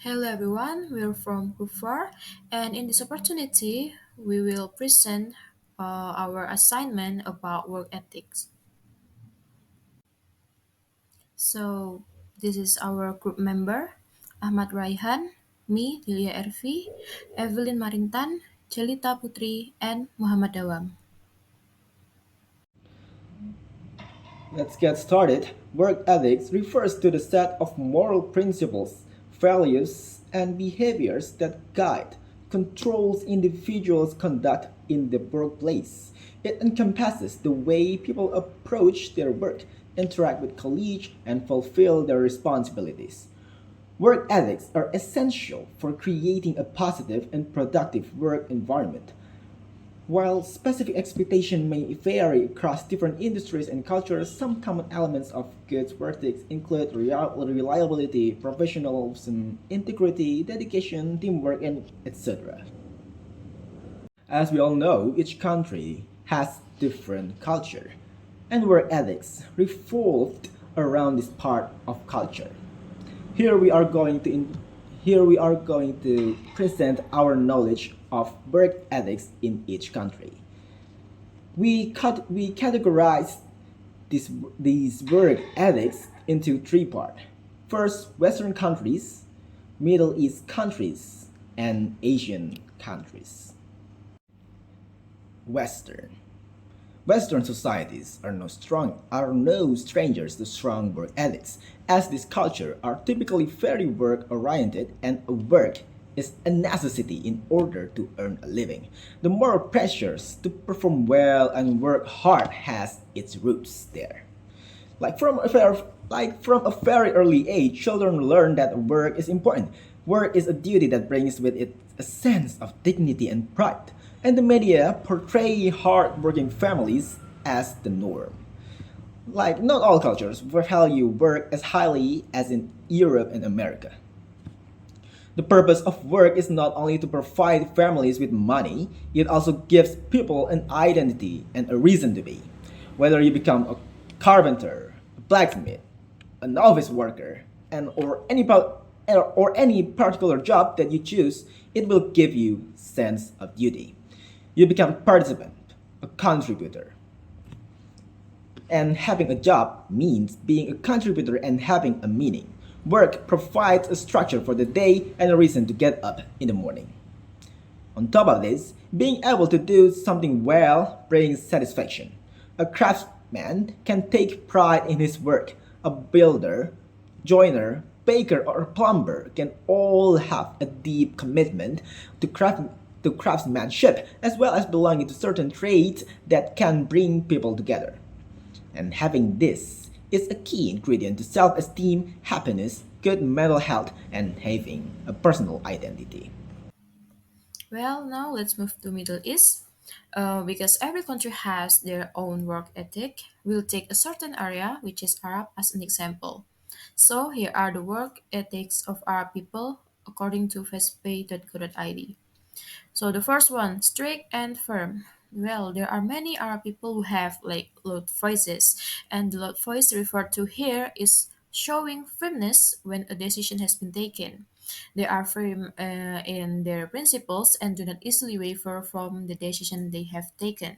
Hello everyone, we're from Kufar, and in this opportunity, we will present our assignment about work ethics. So, this is our group member Ahmad Rayhan, me, Delia Ervi, Evelyn Marintan, Jelita Putri, and Muhammad Dawam. Let's get started. Work ethics refers to the set of moral principles, values, and behaviors that guide, controls individuals' conduct in the workplace. It encompasses the way people approach their work, interact with colleagues, and fulfill their responsibilities. Work ethics are essential for creating a positive and productive work environment. While specific expectations may vary across different industries and cultures, some common elements of good work ethics include reliability, professionalism, integrity, dedication, teamwork, and etc. As we all know, each country has different culture, and work ethics revolved around this part of culture. Here we are going to here we are going to present our knowledge of work ethics in each country. We categorize these work ethics into three parts. First, Western countries, Middle East countries, and Asian countries. Western. Western societies are no strangers to strong work ethics, as this culture are typically very work oriented and work is a necessity in order to earn a living. The moral pressures to perform well and work hard has its roots there. Like from a very early age, children learn that work is important. Work is a duty that brings with it a sense of dignity and pride, and the media portray hard-working families as the norm. Like not all cultures value work as highly as in Europe and America. The purpose of work is not only to provide families with money, it also gives people an identity and a reason to be. Whether you become a carpenter, a blacksmith, an office worker, and or any particular job that you choose, it will give you sense of duty. You become a participant, a contributor. And having a job means being a contributor and having a meaning. Work provides a structure for the day and a reason to get up in the morning. On top of this, being able to do something well brings satisfaction. A craftsman can take pride in his work. A builder, joiner, baker, or plumber can all have a deep commitment to craftsmanship as well as belonging to certain trades that can bring people together. And having this is a key ingredient to self esteem, happiness, good mental health, and having a personal identity. Well, now let's move to Middle East. Because every country has their own work ethic, we'll take a certain area, which is Arab, as an example. So here are the work ethics of Arab people according to fastpay.co.id. So the first one, strict and firm. Well, there are many Arab people who have like loud voices, and the loud voice referred to here is showing firmness when a decision has been taken. They are firm in their principles and do not easily waver from the decision they have taken,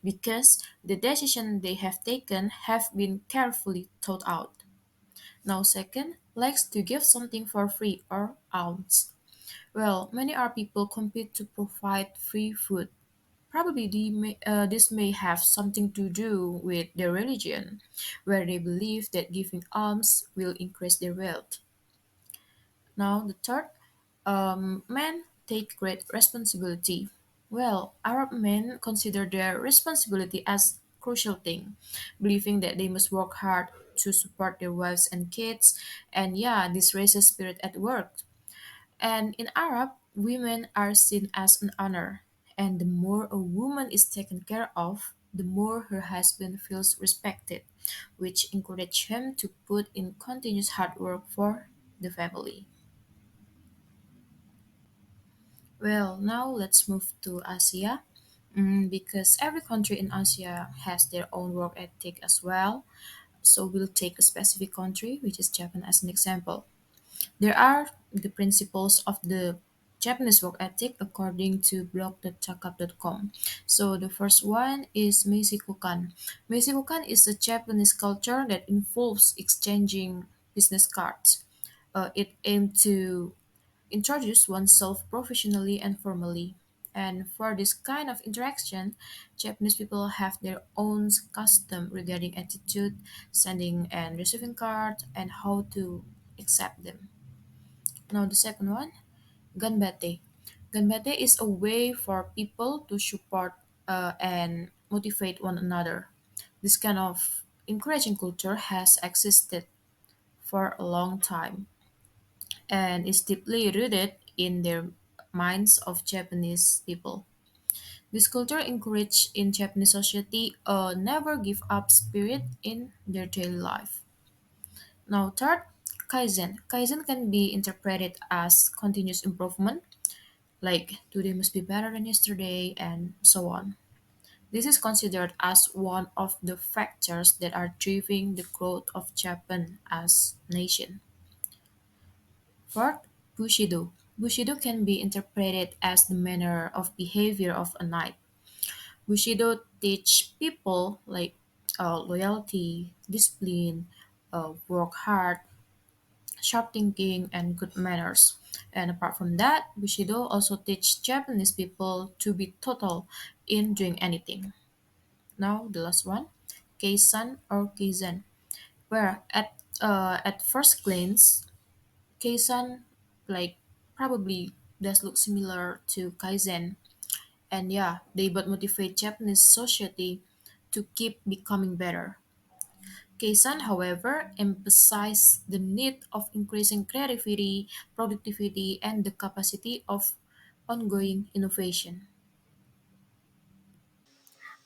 because the decision they have taken have been carefully thought out. Now, second, likes to give something for free or alms. Well, many are people compete to provide free food. Probably this may have something to do with their religion, where they believe that giving alms will increase their wealth. Now, the third, men take great responsibility. Well, Arab men consider their responsibility as crucial thing, believing that they must work hard to support their wives and kids, and yeah, this raises spirit at work. And in Arab, women are seen as an honor, and the more a woman is taken care of, the more her husband feels respected, which encourage him to put in continuous hard work for the family. Well, now let's move to Asia. Because every country in Asia has their own work ethic as well. So we'll take a specific country, which is Japan, as an example. There are the principles of the Japanese work ethic according to blog.chakap.com. So the first one is Meisikukan. Meisikukan is a Japanese culture that involves exchanging business cards. It aims to introduce oneself professionally and formally. And for this kind of interaction, Japanese people have their own custom regarding attitude, sending and receiving cards, and how to accept them. Now the second one, Ganbate. Ganbate is a way for people to support and motivate one another. This kind of encouraging culture has existed for a long time and is deeply rooted in their minds of Japanese people. This culture encouraged in Japanese society a never give up spirit in their daily life. Now, third, Kaizen. Kaizen can be interpreted as continuous improvement, like today must be better than yesterday, and so on. This is considered as one of the factors that are driving the growth of Japan as nation. Fourth, Bushido. Bushido can be interpreted as the manner of behavior of a knight. Bushido teach people like loyalty, discipline, work hard, sharp thinking, and good manners. And apart from that, Bushido also teach Japanese people to be total in doing anything. Now the last one, Keisan or Keizen, where at first glance, Keisan like probably does look similar to Kaizen, and yeah, they both motivate Japanese society to keep becoming better. Keisan, however, emphasized the need of increasing creativity, productivity, and the capacity of ongoing innovation.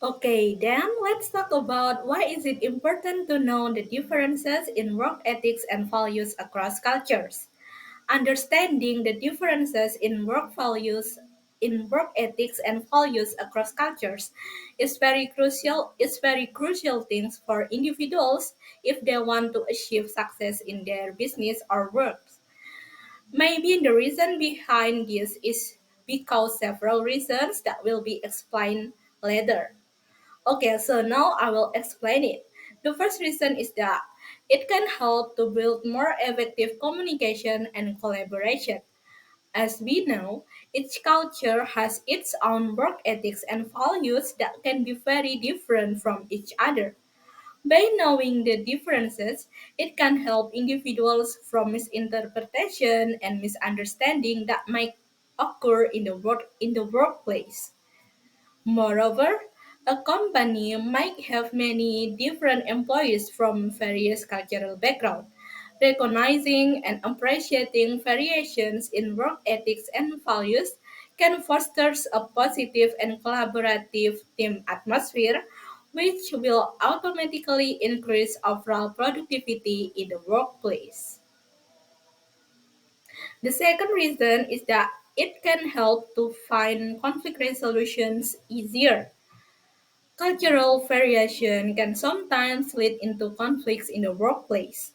Okay, then let's talk about why is it important to know the differences in work ethics and values across cultures. Understanding the differences in work ethics and values across cultures is very crucial things for individuals if they want to achieve success in their business or work. Maybe the reason behind this is because several reasons that will be explained later. Okay, so now I will explain it. The first reason is that it can help to build more effective communication and collaboration. As we know, each culture has its own work ethics and values that can be very different from each other. By knowing the differences, it can help individuals from misinterpretation and misunderstanding that might occur in the workplace. Moreover, a company might have many different employees from various cultural backgrounds. Recognizing and appreciating variations in work ethics and values can foster a positive and collaborative team atmosphere, which will automatically increase overall productivity in the workplace. The second reason is that it can help to find conflict resolutions easier. Cultural variation can sometimes lead into conflicts in the workplace.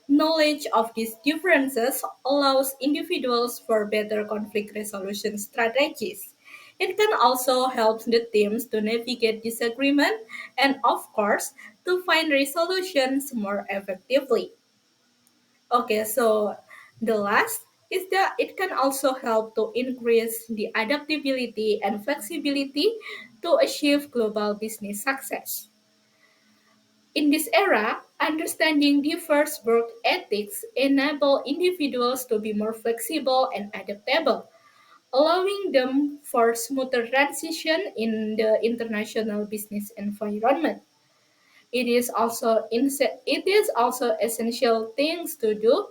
Knowledge of these differences allows individuals for better conflict resolution strategies. It can also help the teams to navigate disagreement and, of course, to find resolutions more effectively. Okay, so the last is that it can also help to increase the adaptability and flexibility to achieve global business success. In this era, understanding diverse work ethics enable individuals to be more flexible and adaptable, allowing them for smoother transition in the international business environment. It is also essential things to do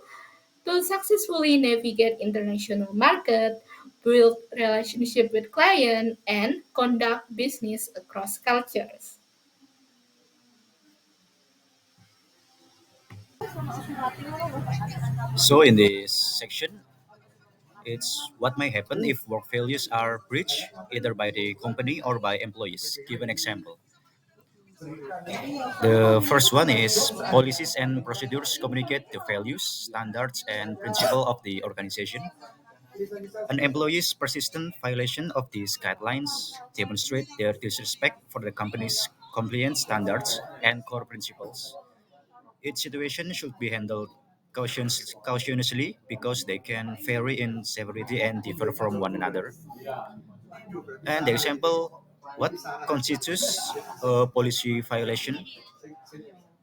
to successfully navigate international market, build relationship with client, and conduct business across cultures. So in this section, it's what may happen if work values are breached either by the company or by employees. Give an example. The first one is policies and procedures communicate the values, standards, and principle of the organization. An employee's persistent violation of these guidelines demonstrate their disrespect for the company's compliance standards and core principles. Each situation should be handled cautiously because they can vary in severity and differ from one another. And the example, what constitutes a policy violation?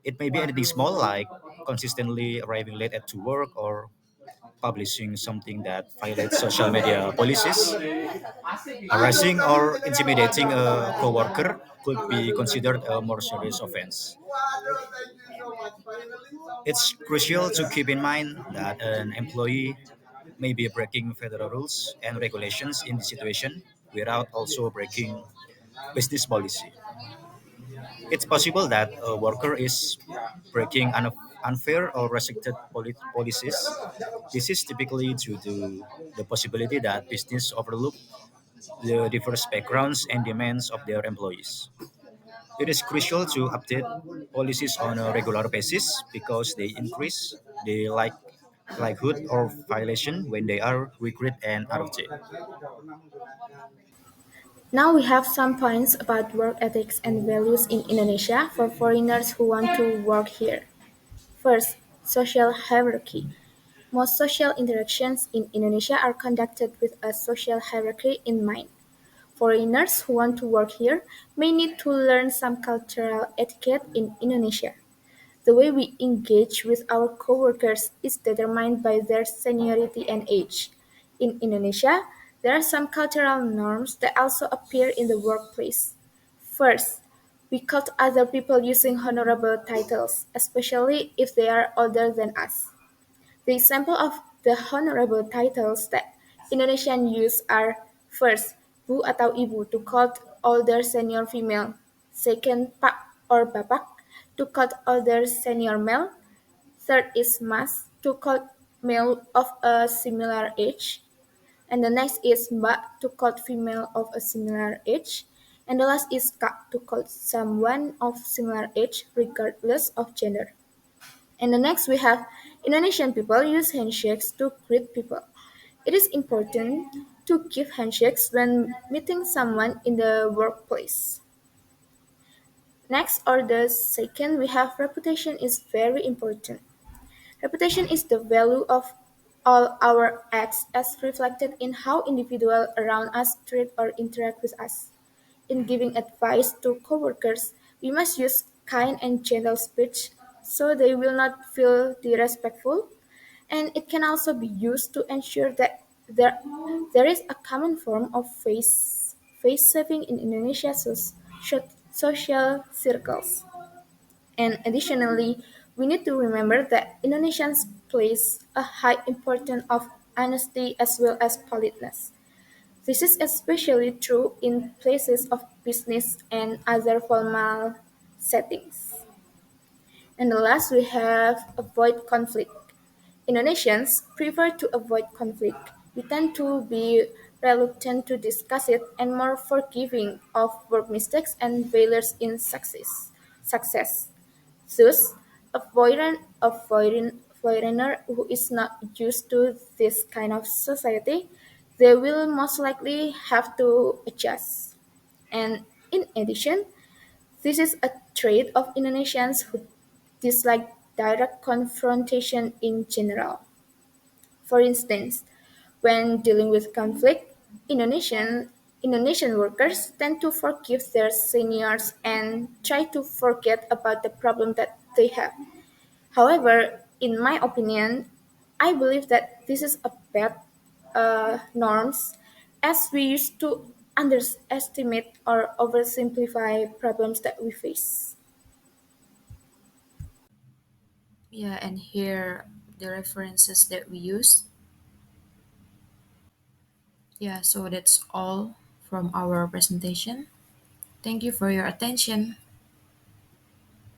It may be anything small like consistently arriving late at to work or publishing something that violates social media policies. Harassing or intimidating a coworker could be considered a more serious offense. It's crucial to keep in mind that an employee may be breaking federal rules and regulations in this situation without also breaking business policy. It's possible that a worker is breaking unfair or restricted policies. This is typically due to the possibility that business overlook the diverse backgrounds and demands of their employees. It is crucial to update policies on a regular basis because they increase the likelihood of violation when they are regret and out of date. Now we have some points about work ethics and values in Indonesia for foreigners who want to work here. First, social hierarchy. Most social interactions in Indonesia are conducted with a social hierarchy in mind. Foreigners who want to work here may need to learn some cultural etiquette in Indonesia. The way we engage with our coworkers is determined by their seniority and age. In Indonesia, there are some cultural norms that also appear in the workplace. First, we quote other people using honorable titles, especially if they are older than us. The example of the honorable titles that Indonesians use are: first, Bu atau Ibu to quote older senior female; second, Pak or Bapak to quote older senior male; third is Mas to quote male of a similar age; and the next is Mbak to quote female of a similar age; and the last is Kak to quote someone of similar age regardless of gender. And the next we have Indonesian people use handshakes to greet people. It is important to give handshakes when meeting someone in the workplace. Next or the second we have reputation is very important. Reputation is the value of all our acts as reflected in how individuals around us treat or interact with us. In giving advice to coworkers, we must use kind and gentle speech so they will not feel disrespectful, and it can also be used to ensure that there is a common form of face saving in Indonesia's social circles. And additionally, we need to remember that Indonesians place a high importance of honesty as well as politeness. This is especially true in places of business and other formal settings. And the last we have avoid conflict. Indonesians prefer to avoid conflict. We tend to be reluctant to discuss it and more forgiving of work mistakes and failures in success. Thus, a foreigner who is not used to this kind of society, they will most likely have to adjust. And in addition, this is a trait of Indonesians who dislike direct confrontation in general. For instance, when dealing with conflict, Indonesian workers tend to forgive their seniors and try to forget about the problem that they have. However, in my opinion, I believe that this is a bad norms as we used to underestimate or oversimplify problems that we face. Yeah, and here the references that we use. Yeah, so that's all from our presentation. Thank you for your attention.